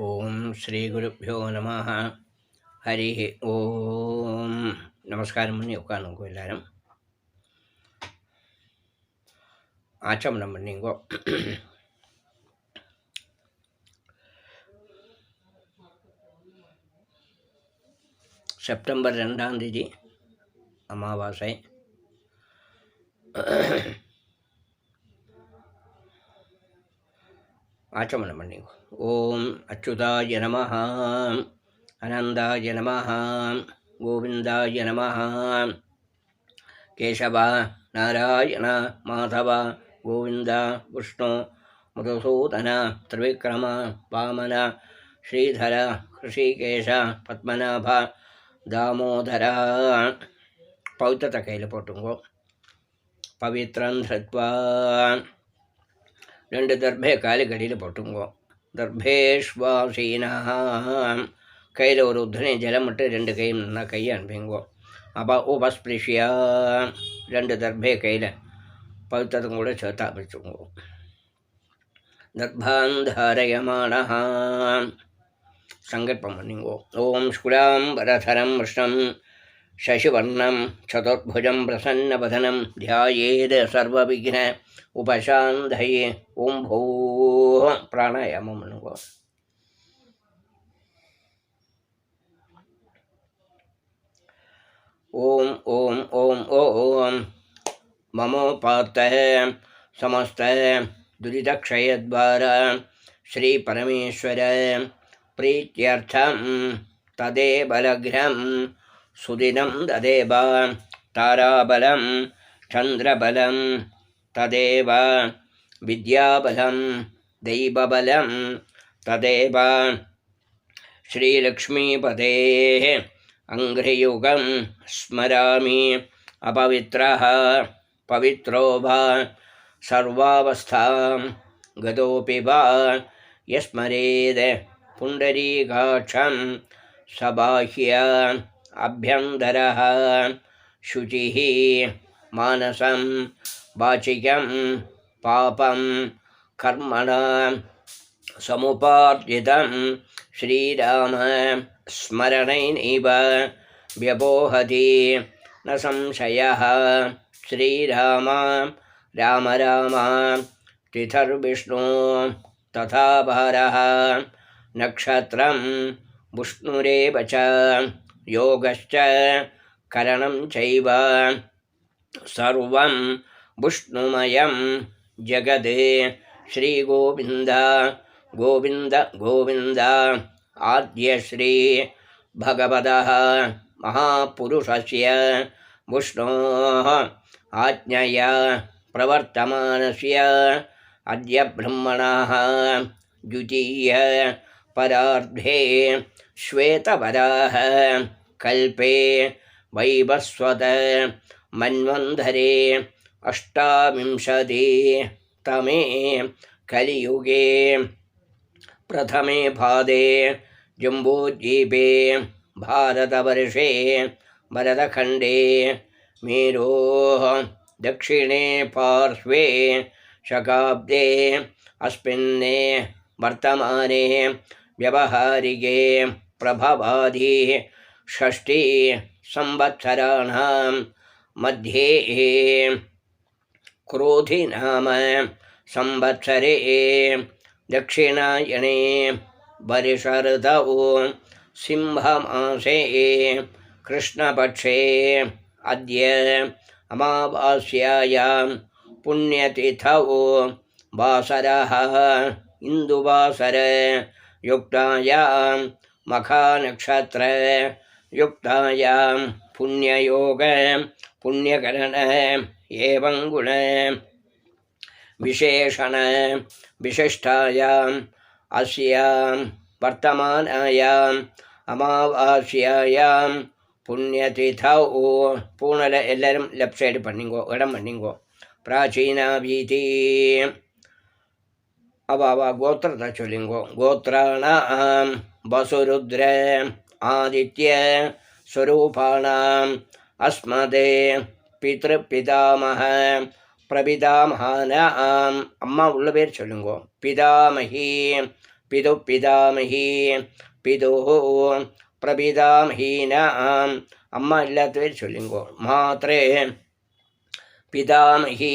ஓம் ஸ்ரீ குருப்பியோ நம. ஹரி ஓம். நமஸ்காரம் பண்ணி உட்காருங்கோ. எல்லாரும் ஆச்சமனம் பண்ணிங்கோ. செப்டம்பர் 2ஆம் தேதி அமாவாசை. ஆச்சமனம் பண்ணிங்கோ. ஓம் அச்சுதாய நம, அனந்தாய நம, கோவிந்தாய நம, கேசவ நாராயண மாதவ கோவிந்த விஷ்ணு மதுசூதன திரிவிக்ரம வாமன ஸ்ரீதர ஹிருஷிகேஷ பத்மநாப தாமோதர. பவித்திரத்தை கையில் போட்டுங்கோ. பவித்ரம் தத்வா 2 தர்பே காலுக்கடியில் போட்டுங்கோ. தர்பேஷ்வாசீனா. கையில் ஒரு உத்தனை ஜலம் விட்டு 2 கையும் நல்லா கையை அனுப்பிங்கோ. உபஸ்பிருஷ்யா 2 தர்பே கையில் பவித்திரத்தும் கூட சேர்த்தா பிடிச்சுங்கோ. தர்பாந்தாரயமான சங்கல்பம் பண்ணிங்கோ. ஓம் ஸ்குலாம் வரதரம் விஷ்ணம் சசிவர்ணம் சதுர்புஜம் பிரசன்னவதனம் தியாயேத் சர்வவிக்ன உபசாந்தயே. ஓம் பூ பிராணாயாமம் பண்ணுங்கோ. ஓம் ஓம் ஓம் ஓம் மமோபாத்த சமஸ்த துரிதக்ஷயத்வார ஸ்ரீ பரமேஸ்வர பிரீத்யர்த்தம் ததேபலக்ரம் சுதினம் ததேவ தாராபலம் சந்திரபலம் ததேவ வித்யாபலம் தெய்வபலம் ததேவ ஸ்ரீலக்ஷ்மீபதே அங்கிரயுகம் ஸ்மராமி அபவித்ரः பவித்ரோ வா சர்வாவஸ்தாம் கதோபி வா யஸ்மரேத் புண்டரீகாட்சம் சபாஹ்ய அப்யந்தரः சுசிः மானசம் வாச்சிகம் பாபம் கர்மணா சமுபார்ஜிதம் ஸ்ரீராம ஸ்மரணைநைவ வ்யபோஹதி ந சம்சயः. ஸ்ரீராம ராம ராம திதர்விஷ்ணு ததா பாரः நக்ஷத்ரம் விஷ்ணுரேவ ச யோகश्च கரணம் சைவ சர்வம் விஷ்ணுமயம் ஜகத். ஸ்ரீ கோவிந்த கோவிந்த கோவிந்த ஆத்ய ஸ்ரீ பகவதः மகாபுருஷஸ்ய விஷ்ணோः ஆஜ்ஞயா பிரவர்த்தமானஸ்ய அத்ய பிரம்மணः द्वितीय परार्धे श्वेतवराह कल्पे वैवस्वत मन्वन्धरे 28 तमे कलियुगे प्रथमे पादे जम्बूद्वीपे भारतवर्षे भरतखण्डे मेरोः दक्षिणे पार्श्वे शकाब्दे अस्मिन्ने वर्तमाने व्यवहारिके प्रभवादि 6 संवत्सराणां मध्ये क्रोधि नाम संवत्सरे दक्षिणायने वर्षऋतौ सिंहमासे कृष्णपक्षे अद्य अमावास्यायां पुण्यतिथौ वासरः इंदुवासर युक्तायां मखानक्षत्र युक्तायां पुण्ययोग पुण्यकरण एवं गुण विशेषण विशिष्टायां अस्यां वर्तमानायां अमावास्यायां पुण्यतिथौ पूर्णल एल्लरुम लेफ्ट साइड पन्निंगो इडम पन्निंगो प्राचीना भीति अब गोत्रத்தை சொல்லிங்கோ. கோத்ராணாம் வசுருத்ர ஆதித்ய ஸ்வரூபாணாம் அஸ்மதே பித்ருபிதாமஹ பிரபிதாமஹானாம். அம்மா உள்ள பேர் சொல்லுங்கோ. பிதாமஹி पितुः पितामही पितुः प्रपितामहीनाम् अम्मा इल्लात्तु पेर सोल्लुंगो मात्रे पितामही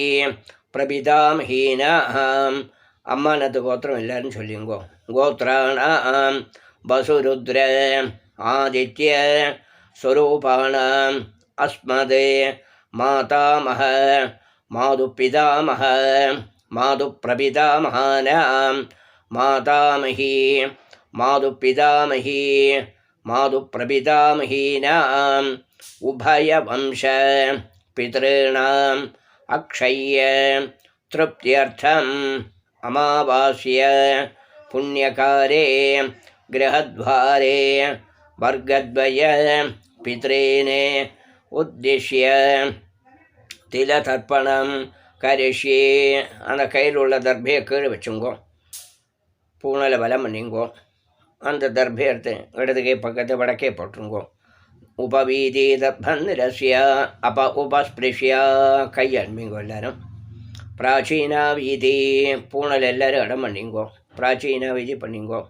प्रपितामहीनाम् अम्मा नतु गोत्रम इल्लारु सोल्लुंगो गोत्राणाम् वसुरुद्र आदित्य स्वरूपाणाम् अस्मदे मातामह मातुपितामह मातुप्रपितामहानां मातामही मातुपितामही मातुप्रपितामहीनाम् उभयवंश पितॄणाम् अक्षय्य तृप्त्यर्थम् अमावास्य पुण्यकारे गृहद्वारे वर्गद्वय पितॄने उद्दिश्य तिलतर्पणं करिष्ये அந்த கையில் உள்ள தர்பையை கீழே வச்சுங்கோ பூனலை பலம் பண்ணிங்கோ அந்த தர்பை எடுத்து இடதுகை பக்கத்து வடக்கே போட்டுருங்கோ உபவீதி தர்பந்திரஸ்ய உபஸ்பிருஷ்யா கை அன்பிங்கோ எல்லாரும் பிராச்சீனா வீதி பூனல் எல்லோரும் இடம் பண்ணிங்கோ பிராச்சீனா வீதி பண்ணிங்கோ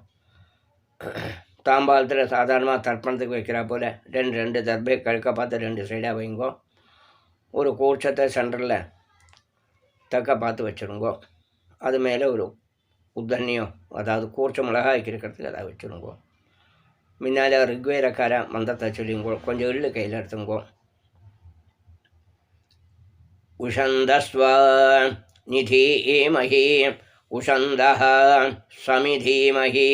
தாம்பாளத்தில் சாதாரணமாக தர்ப்பணத்துக்கு வைக்கிறா போல் ரெண்டு தர்பை கழுக்க பார்த்து ரெண்டு சைடாக வைங்கோ ஒரு கூர்ச்சத்தை சென்டரில் தக்க பார்த்து வச்சுருங்கோ அது மேலே ஒரு உத்தண்ணியோ அதாவது கூர்ச்ச மிளகாய் வைக்கிறதுக்கு அதை வச்சுருங்கோ முன்னால் ரிக்வேதக்கார மந்திரத்தை சொல்லிங்கோ கொஞ்சம் எள்ளு கையில் எடுத்துங்கோ உஷந்தஸ்வ நிதீமஹி உஷந்தஹ சமிதீமஹி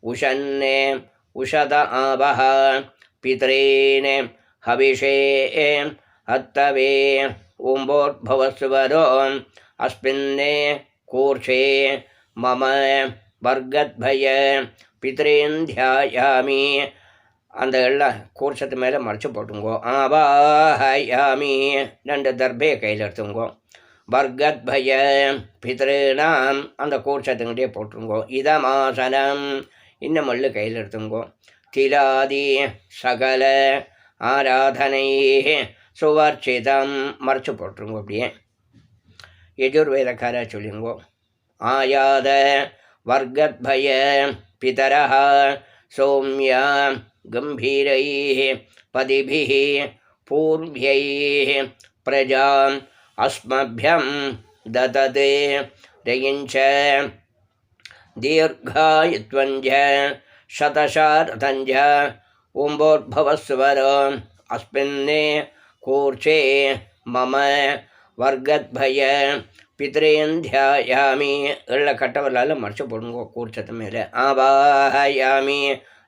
उषन्ने उषद आवह पितॄन् हविषे हत्तवे ओम्भोर्भवस्वरो अस्मिन्ने कूर्षे मम वर्गद्भय पितॄन् ध्यायामि அந்த எல்லாம் கூர்ச்சத்து மேலே மறைச்சு போட்டுங்கோ ஆவாஹயாமி ரெண்டு தர்பையை கையில் எடுத்துங்கோ வர்கத்பய பிதॄணாம் அந்த கூர்ச்சத்துக்கிட்டே போட்டுருங்கோ இதமாசனம் இன்னும் மல்லு கையில் எடுத்துங்கோ திலாதி சகல ஆராதனை சுவர்ச்சிதம் மறைச்சு போட்டுருங்கோ அப்படியே யஜுர்வேதக்கார சொல்லுங்கோ ஆயாத வர்கத்பய பிதரஹ சௌமியா கம்பீரைः பதிபிः பூர்வ்யைः பிரஜாம் अस्मभ्यं ददते रयिञ्च दीर्घायुत्वञ्च शतशारथञ्च ओम्भोर्भवस्वर अस्मिन्ने कूर्चे मम वर्गद्भय पितॄन् ध्यायामि எள்ள கட்டவலால் மறைச்சு போடுங்கோ கூர்ச்சத்து மேலே ஆவாஹயாமி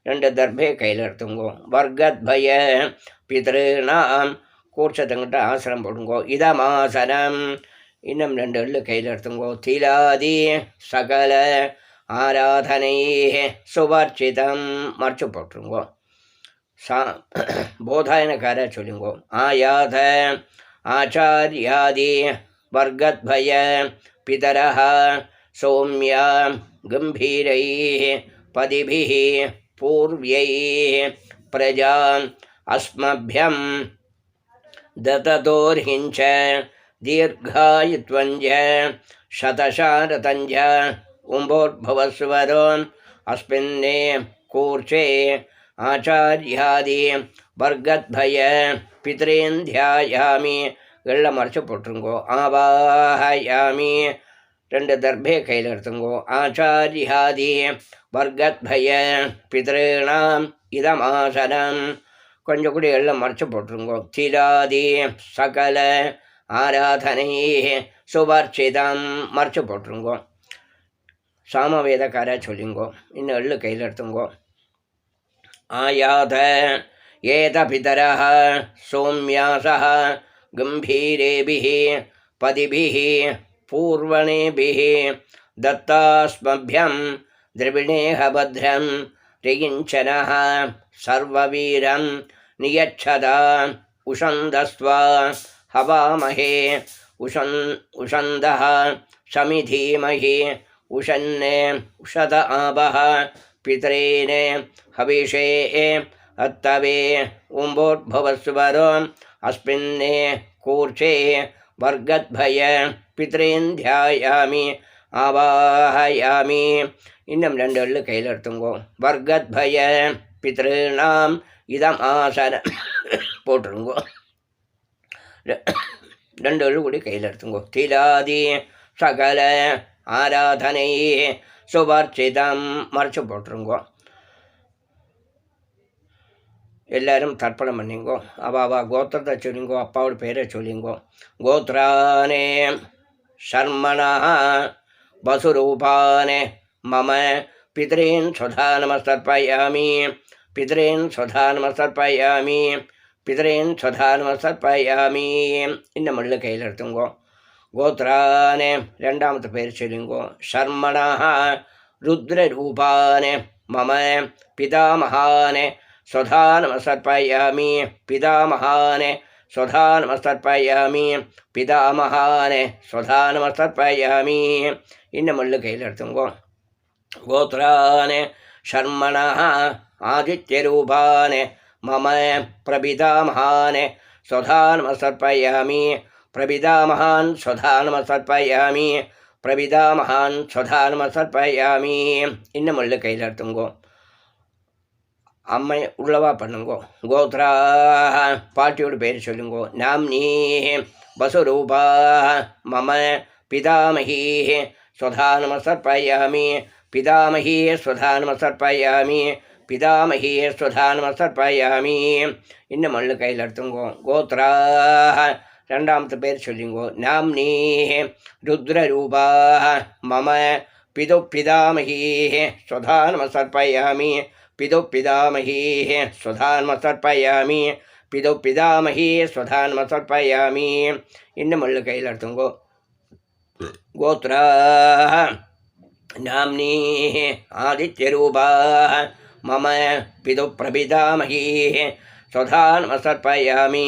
ரெண்டு தர்பை கையில் எடுத்துங்கோ வர்கத்பய பிதॄணாம் கூர்ச்சத்துங்கிட்ட ஆசனம் போடுங்கோ இதமாசனம் இன்னும் ரெண்டு எள்ளு கையில் எடுத்துங்கோ திலாதி சகல ஆராதனை சுவர்ச்சிதம் மறைச்சு போட்டுருங்கோ போதாயனக்கார சொல்லுங்கோ ஆயாத ஆச்சாரியாதி வர்கத்பய பிதரஹ சௌமியா கம்பீரைः பதிபிः பூர்வ்யைः பிரஜாம் அஸ்மभ्यं दततोर्हिञ्च दीर्घायुत्वञ्च शतशारथञ्च उम्भोर्भवस्वरो अस्मिन्ने कूर्चे आचार्यादि वर्गद्भय पितॄन् ध्यायामि எள்ள மறைச்சு போட்டுருங்கோ ஆவாஹயாமி ரெண்டு தர்பை கையில் எடுத்துங்கோ ஆச்சாரியாதி வர்கத்பய பிதॄணாம் இதமாசனம் கொஞ்சம் கூட எல்லாம் மறைச்சு போட்டுருங்கோ திலாதி சகல ஆராதனை சுவர்ச்சிதம் மறைச்சு போட்டுருங்கோ சாமவேதக்கார சொல்லுங்கோ இன்னும் எள்ளு கையில் எடுத்துங்கோ ஆயாத ஏத பிதரஹ சௌமியாசஹ கம்பீரேபிः பதிபிः பூர்வணேபிः दत्तास्मभ्यं द्रविणेह भद्रं रयिञ्चनः सर्ववीरं नियच्छदा उषन्दस्त्वा हवामहे उषन्दः समिधीमहि उषन्ने उषद आवः पितॄन् हविषे हत्तवे उम्भोर्भवस्वरो अस्मिन्ने कूर्चे वर्गद्भय पितॄन् ध्यायामि ஆவாஹயாமி. இன்னும் 2 எள்ளு கையில் எடுத்துங்கோ. வர்கத்பய பித்ருநாம் இதம் ஆசன போட்டுருங்கோ. 2 எள்ளு கூடி கையில் எடுத்துங்கோ. திலாதி சகல ஆராதனை சுவர்ச்சிதம் மறைச்சு போட்டுருங்கோ. எல்லாரும் தர்ப்பணம் பண்ணிங்கோ. அவா கோத்திரத்தை சொல்லிங்கோ, அப்பாவோட பேரை சொல்லிங்கோ. கோத்ரானே சர்மணா வசுரூபானே மம பித்ரீன் சுதா நமஸ்தர்ப்பயாமி. பித்ரீன் சுதா நமஸ்தர்ப்பயாமி. பித்ரீன் சுதா நமஸ்தர்ப்பயாமி. இந்த முள்ளு கையில் எடுத்துங்கோ. கோத்ரானே 2ஆமத்து பேர் சொல்லிங்கோ. சர்மணா ருத்ரரூபானே மம பிதாமகானே சுதா நமஸ்தர்ப்பயாமி. பிதாமகானே சுதா நமஸ்தர்ப்பயாமி. பிதாமகானே சுதா நமஸ்தர்ப்பயாமி. இந்த முள்ளு கையில் எடுத்துங்கோ. கோத்ரானே சர்மணா ஆதித்யரூபானே மம பிரபிதாமகானே சுதா நமஸ்தர்ப்பயாமி. பிரபிதாமகான் சுதா நமஸ்தர்ப்பயாமி. பிரபிதாமகான் சுதா நமஸ்தர்ப்பயாமி. இந்த முள்ளு கையில் எடுத்துங்கோ. அம்மை உள்ளவா பண்ணுங்கோ. கோத்ரா பாட்டியோட பேர் சொல்லுங்கோ. நாம்னி வசுரூபா மம பிதாமகி சுதா நமஸ்தர்ப்பயாமி. பிதாமகி சுதா நமஸ்தர்ப்பயாமி. பிதாமகி சுதா நமஸ்தர்ப்பயாமி. இன்னும் மல்லு கையில் எடுத்துங்கோ. கோத்ரா 2ஆமத்து பேர் சொல்லுங்கோ. நாம்னி ருத்ரரூபா மம பிது பிதாமகி சுதா நமஸ்தர்ப்பயாமி. பிது பிதாமகி சுதா நமஸ்தர்ப்பயாமி. பிது பிதாமகி சுதா நமஸ்தர்ப்பயாமி. இன்னும் மல்லு கையில் எடுத்துங்கோ. கோத்ரா நாம்னி ஆதித்யரூபா மம பிது பிரபிதாமகி சுதா நமஸ்தர்ப்பயாமி.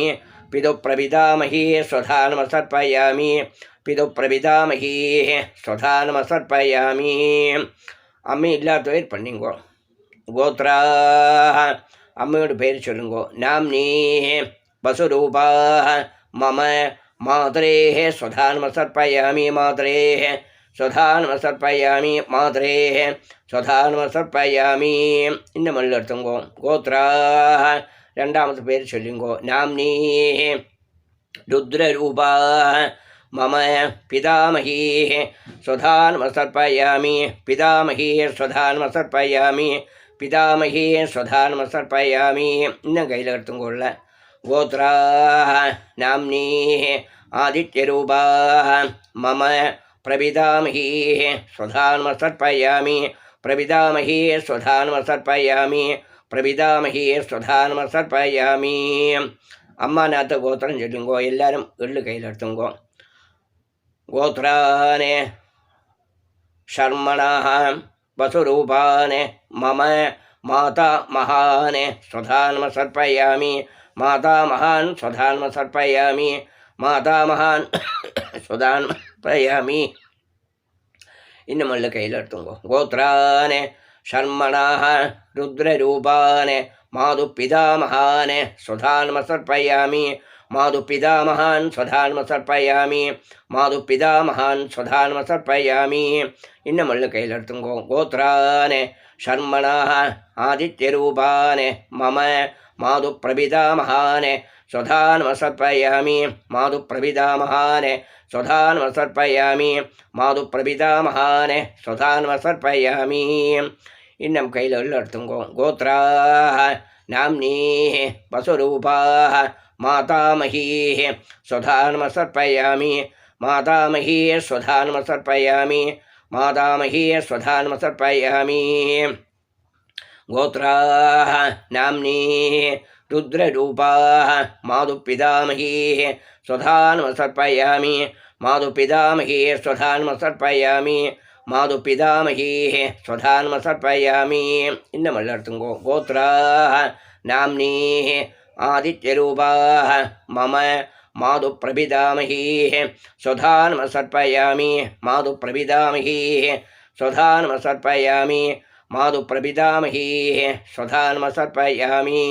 பிது பிரபிதாமகி சுதா நமஸ்தர்ப்பயாமி. பிது பிரபிதாமகி சுதா நமஸ்தர்ப்பயாமி. அம்மை இல்லாதவர் பண்ணிங்கோ. கோத்ரா அம்மையோட பேர் சொல்லுங்கோ. நாம்னி வசுரூபா மம மாதரே சுதா நமஸ்தர்ப்பயாமி. மாதரே சுதா நமஸ்தர்ப்பயாமி. மாதரே சுதா நமஸ்தர்ப்பயாமி. இந்த மல்லு எடுத்துங்கோ. கோத்ரா 2ஆமத்து பேர் சொல்லுங்கோ. நாம்னி ருத்ரரூபா மம பிதாமகி சுதா நமஸ்தர்ப்பயாமி. பிதாமகி சுதா நமஸ்தர்ப்பயாமி. பிதாமகி சுதா நமஸ்தர்ப்பயாமி. இன்னும் கையில் எடுத்துங்கோல்ல. கோத்ரா நாம்னி ஆதித்யரூபா மம பிரபிதாமகி சுதா நமஸ்தர்ப்பயாமி. பிரபிதாமகி சுதா நமஸ்தர்ப்பயாமி. பிரபிதாமகி சுதா நமஸ்தர்ப்பயாமி. அம்மா நாத்த கோத்திரம் சொல்லுங்கோ. எல்லாரும் எள்ளு கையில் எடுத்துங்கோ. கோத்ரானே சர்மணா வசுரூபானே மம மாதா மகானே சுதா நமஸ்தர்ப்பயாமி. மாதா மகான் சுதா நமஸ்தர்ப்பயாமி. மாதா மகான் சுதா நமஸ்தர்ப்பயாமி. இன்னும் மல்லு கையில் எடுத்துங்கோ. கோத்ரானே சர்மணா ருத்ரரூபானே மாது பிதாமகானே சுதா நமஸ்தர்ப்பயாமி. மாது பிதாமகான் சுதா நமஸ்தர்ப்பயாமி. மாது பிதாமகான் சுதா நமஸ்தர்ப்பயாமி. இன்னும் மல்லு கையில் எடுத்துங்கோ. கோத்ரானே சர்மணா ஆதித்யரூபானே மம மாது பிரபிதாமகானே சுதா நமஸ்தர்ப்பயாமி. மாது பிரபிதாமகானே சுதா நமஸ்தர்ப்பயாமி. மாது பிரபிதாமகானே சுதா நமஸ்தர்ப்பயாமி. இன்னும் கையில் எள்ளு எடுத்துங்கோ. கோத்ரா நாம்னி வசுரூபா மாதாமகி சுதா நமஸ்தர்ப்பயாமி. மாதாமகி சுதா நமஸ்தர்ப்பயாமி. மாதாமகி சுதா நமஸ்தர்ப்பயாமி. கோத்ரா நாம்னி ருத்ரரூபா மாது பிதாமகி சுதா நமஸ்தர்ப்பயாமி. மாது பிதாமகி சுதா நமஸ்தர்ப்பயாமி. மாது பிதாமகி சுதா நமஸ்தர்ப்பயாமி. இன்னும் மல்லு எடுத்துங்கோ. கோத்ரா நாம்னி ஆதித்யரூபா மம மாது பிரபிதாமகி சுதா நமஸ்தர்ப்பயாமி. மாது பிரபிதாமகி சுதா நமஸ்தர்ப்பயாமி. மாது பிரபிதாமகி சுதா நமஸ்தர்ப்பயாமி.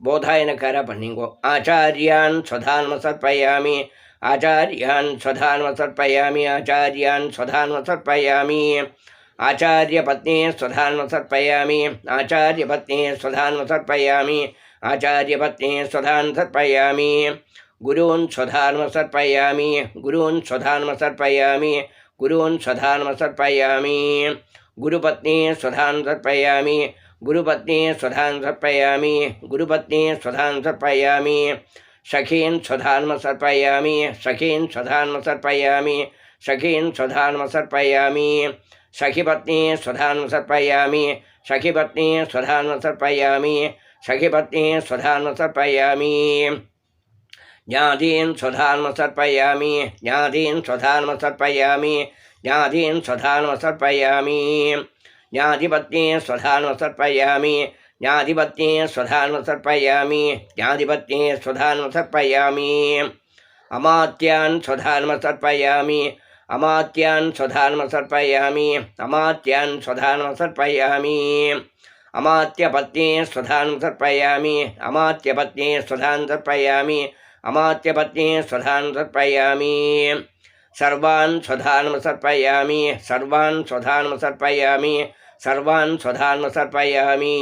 போதாயனக்கார பண்ணிங்கோ. ஆச்சாரியான் சுதா நமஸ்தர்ப்பயாமி. आचार्यान् स्वधान्वसर्पयामि आचार्यान् स्वधान्वसर्पयामि आचार्यपत्नी स्वधान्वसर्पयामि आचार्यपत्नी स्वधान्वसर्पयामि आचार्यपत्नी स्वधान्वसर्पयामि गुरून् स्वधान्वसर्पयामि गुरून् स्वधान्वसर्पयामि गुरून् स्वधान्वसर्पयामि गुरुपत्नी स्वधान्वसर्पयामि गुरुपत्नी स्वधान्वसर्पयामि गुरुपत्नी स्वधान्वसर्पयामि सखीन् स्वधान्वसर्पयामि सखीन् स्वधान्वसर्पयामि सखीन् स्वधान्वसर्पयामि सखीपत्नी स्वधान्वसर्पयामि सखीपत्नी स्वधान्वसर्पयामि सखीपत्नी स्वधान्वसर्पयामि ज्ञातीन् स्वधान्वसर्पयामि ज्ञातीन् स्वधान्वसर्पयामि ज्ञातीन् स्वधान्वसर्पयामि ज्ञातिपत्नी स्वधान्वसर्पयामि ज्ञातिपत्नी स्वधान्वसर्पयामि ज्ञातिपत्नी स्वधान्वसर्पयामि अमात्यान् स्वधान्वसर्पयामि अमात्यान् स्वधान्वसर्पयामि अमात्यान् स्वधान्वसर्पयामि अमात्यपत्नी स्वधान्वसर्पयामि अमात्यपत्नी स्वधान्वसर्पयामि अमात्यपत्नी स्वधान्वसर्पयामि सर्वान् स्वधान्वसर्पयामि सर्वान् स्वधान्वसर्पयामि सर्वान् स्वधान्वसर्पयामि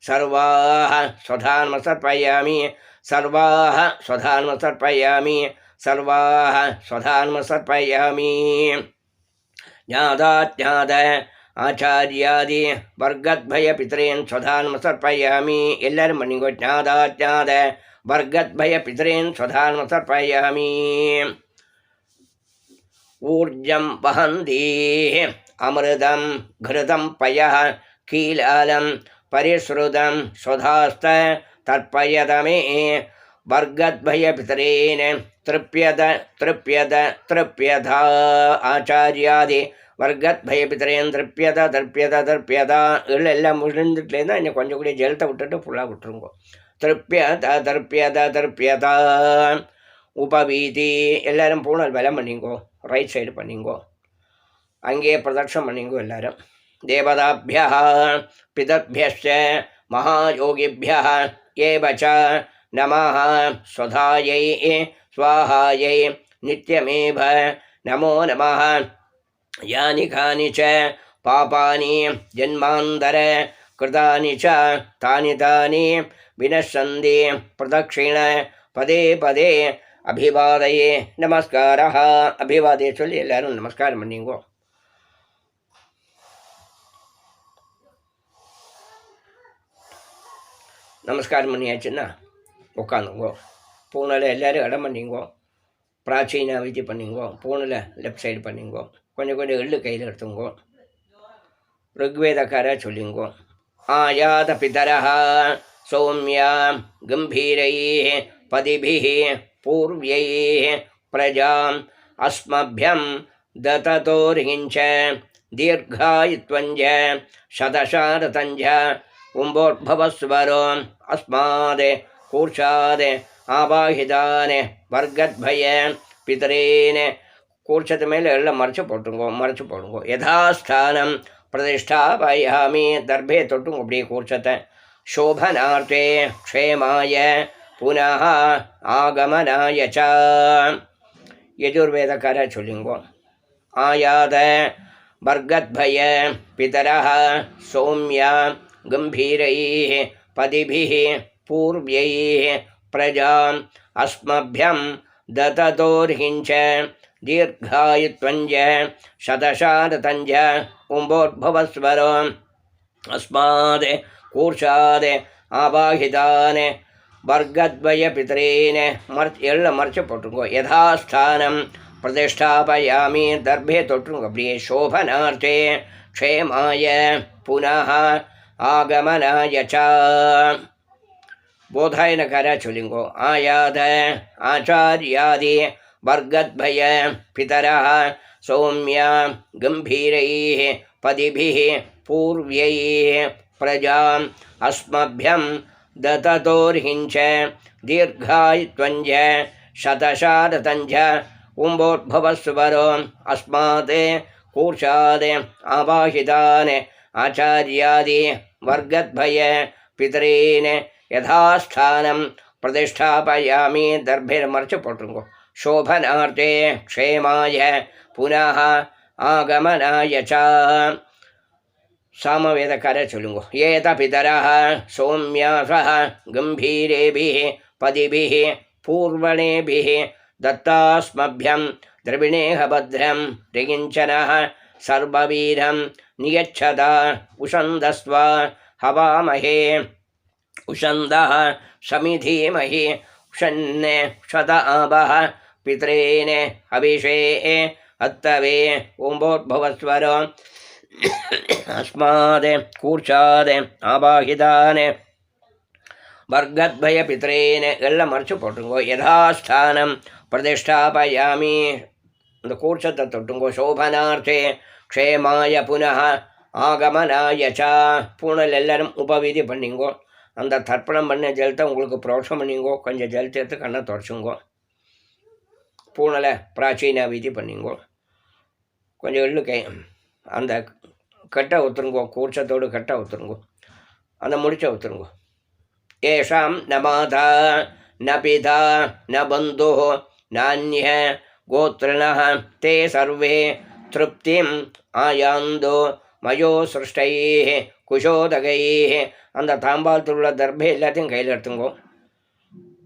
सर्वाः स्वधान्वसर्पयामि सर्वाः स्वधान्वसर्पयामि सर्वाः स्वधान्वसर्पयामि ज्ञाताज्ञात आचार्यादि वर्गद्भयपितॄन् स्वधान्वसर्पयामि एल्लरुम मण्णिंगो ज्ञाताज्ञात वर्गद्भयपितॄन् स्वधान्वसर्पयामि ऊर्जं वहन्ति अमृतं घृतं पयः कीलालं परिश्रुतं स्वधास्त तर्पयत मे वर्गद्भयपितॄन् तृप्यत तृप्यत तृप्यता आचार्यादि वर्गद्भयपितॄन् तृप्यत तृप्यत तृप्यता எல்லாம் முடிந்துட்டுலேருந்து இன்னும் கொஞ்சம் கூட ஜலத்தை விட்டுட்டு ஃபுல்லாக விட்டுருங்கோ तृप्यत तृप्यत तृप्यता उपवीति எல்லாரும் பூனல் பலம் பண்ணிங்கோ ரைட் சைடு பண்ணிங்கோ அங்கே பிரதட்சம் பண்ணிங்கோ எல்லாரும் தேவதாभ्यः पितृभ्यश्च महायोगिभ्यः एव च नमः स्वधायै स्वाहायै नित्यमेव नमो नमः यानि कानि च पापानि जन्मान्तर कृतानि च तानि तानि विनश्यन्ति प्रदक्षिण पदे पदे अभिवादये नमस्कारः अभिवादे சொல்லி எல்லாரும் நமஸ்காரம் பண்ணிங்கோ நமஸ்காரம் பண்ணியாச்சுன்னா உட்காந்துங்கோ பூனில் எல்லோரும் இடம் பண்ணிங்கோ பிராச்சீன விதி பண்ணிங்கோ பூனில் லெஃப்ட் சைடு பண்ணிங்கோ கொஞ்சம் கொஞ்சம் எள்ளு கையில் எடுத்துங்கோ ऋग्वेदकारा चुलिंगो आयात पितरः सौम्या गंभीरैः पदिभिः पूर्व्यैः प्रजाम् अस्मभ्यं दततोर्हिञ्च दीर्घायुत्वञ्च शतशारतञ्च उम्बोद्भवस्वरो अस्माद् कूर्चाद् आवाहितान् वर्गद्भय पितरेन् கூர்ச்சத்து மேலே எல்லாம் மறைச்சு போடுங்கோ யதாஸ்தானம் பிரதிஷ்டாபயாமி தர்பே தொட்டும் அப்படியே கூர்ச்சத்தை शोभनार्थे क्षेमाय पुनः आगमनाय च यजुर्वेदकार चुलिंगो आयात वर्गद्भय पितरः सौम्या गंभीरैः पदिभिः पूर्व्यैः प्रजाम् अस्मभ्यं दततोर्हिञ्च दीर्घायुत्वञ्च शतशारतञ्च उम्बोद्भवस्वरो अस्माद् कूर्षाद् आवाहितान् वर्गद्वय पितरेन् எல்லாம் மறைச்சு போட்டுருங்கோ யதாஸ்தானம் பிரதிஷ்டாபயாமி தர்பே தொட்டுருங்க அப்படியே शोभनार्थे क्षेमाय पुनः आगमनाय च बोधायनकारा चुलिंगो आयात आचार्यादि वर्गद्भय पितरः सौम्या गंभीरैः पदिभिः पूर्व्यैः प्रजाम् अस्मभ्यं दततोर्हिञ्च दीर्घायुत्वञ्च शतशारतञ्च उम्बोद्भवस्वरो अस्मात् कूर्षाद् आवाहितान् आचार्यादि वर्गद्भय पितरेन् यथास्थानं प्रतिष्ठापयामि दर्भेर मறைச்சு போட்டுருங்கோ शोभनार्थे क्षेमाय पुनः आगमनाय च सामवेदकार्य चलुंगो येत पितरः सौम्यासः गंभीरेभिः पदिभिः पूर्वणेभिः दत्तास्मभ्यं द्रविणेह भद्रं ऋगिञ्चनः सर्ववीरं नियच्छत उषन्दस्व हवामहे उषन्दः समिधीमहि उषन्ने शत आबः पितॄन् हविषे हत्तवे ओम्भोद्भवस्वर अस्माद् कूर्चाद् आबाहितान् वर्गद्भय पितॄन् எல்லாம் மறைச்சு போட்டுங்கோ யதாஸ்தானம் பிரதிஷ்டாபயாமி இந்த கூர்ச்சத்தை தொட்டுங்கோ சோபனார்த்தே க்ஷேமாய புனः ஆகமனாய ச பூனல் எல்லாரும் உபவீதி பண்ணிங்கோ அந்த தர்ப்பணம் பண்ண ஜலத்தை உங்களுக்கு புரோஷம் பண்ணிங்கோ கொஞ்சம் ஜலத்தை எடுத்து கண்ணை தொடச்சுங்கோ பூனலை பிராச்சீன வீதி பண்ணிங்கோ கொஞ்சம் எள்ளு அந்த கட்டை ஊற்றுருங்கோ கூர்ச்சத்தோடு கட்டை ஊற்றுருங்கோ அந்த முடிச்ச ஊற்றுருங்கோ ஏஷாம் ந மாதா ந பிதா ந பந்து நானிய கோத்ரிணः தே சர்வே திருப்திம் ஆயாந்தோ மயோ சிருஷ்டைः குஷோதகைः அந்த தாம்பாளத்தில் உள்ள தர்பை எல்லாத்தையும் கையில் எடுத்துங்கோ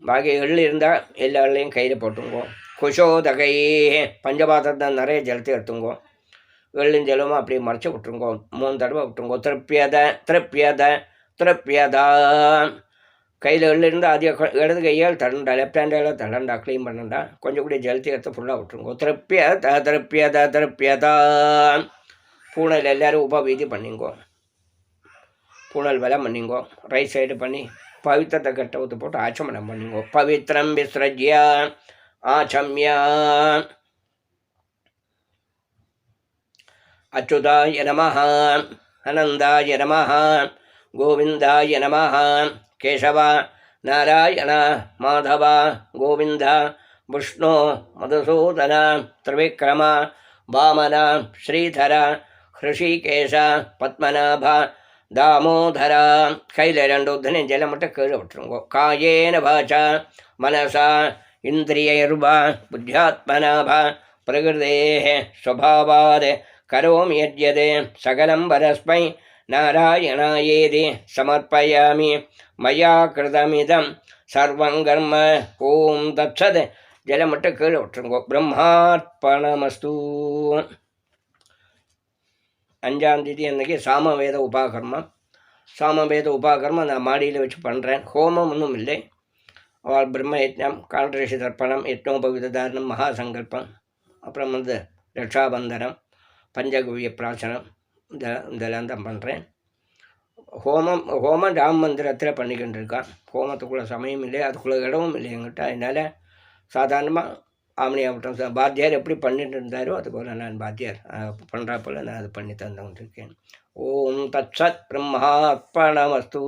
பாக்கி எள்ளு இருந்தால் எல்லா எள்ளையும் கையில் போட்டுங்கோ குஷோதகைः பஞ்சபாத்திரத்தை நிறைய ஜலத்தை எடுத்துங்கோ எள்ளும் ஜலமும் அப்படியே மறைச்சி விட்டுருங்கோ 3 தடவை விட்டுருங்கோ திருப்பியத திருப்பியத திருப்பியதா கையில் எள்ளு இருந்தால் அதிக இடது கையால் தடண்டா லெஃப்ட் ஹேண்டால் தடண்டா க்ளீன் பண்ணண்டா கொஞ்சம் கூட ஜலத்தை எடுத்து ஃபுல்லாக விட்டுருங்கோ திருப்பியத திருப்பியத திருப்பியதா பூனல் எல்லோரும் உபவீதி பண்ணிங்கோ பூனல் வலம் பண்ணிங்கோ ரைட் சைடு பண்ணி பவித்திரத்தை கட்ட ஊற்று போட்டு ஆச்சமனம் பண்ணிங்கோ பவித்திரம் விஸ்ரஜ்ய ஆச்சம்யா அச்சுதாய நமः அனந்தாய நமः கோவிந்தாய நமः கேசவ நாராயண மாதவ கோவிந்த விஷ்ணு மதுசூதன திரிவிக்ரம வாமன ஸ்ரீதர ஹிருஷிகேஷ பத்மநாப தாமோதர கையில் 2 உத்தனை ஜலம் மட்டும் கீழே விட்டுருங்கோ காயேன வாசா மனசா இந்திரியர்வா புத்தியாத்மனாப பிரகிருதேः ஸ்வபாவாத் கரோமி யத்யத் சகலம் பரஸ்மை நாராயணாயேதி சமர்ப்பயாமி மயா கிருதமிதம் சர்வம் கர்ம ஓம் தத்சத் ஜலம் மட்டும் கீழே விட்டுருங்கோ பிரம்மார்ப்பணமஸ்து 5ஆம் தேதி அன்றைக்கி சாமவேத உபாகர்மம் சாமவேத உபாகர்மம் நான் மாடியில் வச்சு பண்ணுறேன் ஹோமம் ஒன்றும் இல்லை அவள் பிரம்ம யஜ்ஞம் காலரிஷி தர்ப்பணம் யஜ்னோபவித தாரணம் மகாசங்கல்பம் அப்புறம் ரட்சாபந்தனம் பஞ்சகவ்ய பிரார்த்தனம் இதெல்லாம் தான் பண்ணுறேன் ஹோமம் ராம மந்திரத்தில் பண்ணிக்கிட்டு இருக்கான் ஹோமத்துக்குள்ளே சமயம் இல்லை அதுக்குள்ளே இடமும் இல்லை என்கிட்ட அதனால் சாதாரணமாக ஆமணியாகட்டும் பாத்தியார் எப்படி பண்ணிட்டு இருந்தாரோ அதுபோல் நான் பாத்தியார் பண்ணுறா போல் நான் அது பண்ணி தந்து கொண்டிருக்கேன் ஓம் தத்சத் பிரம்மார்ப்பணமஸ்து.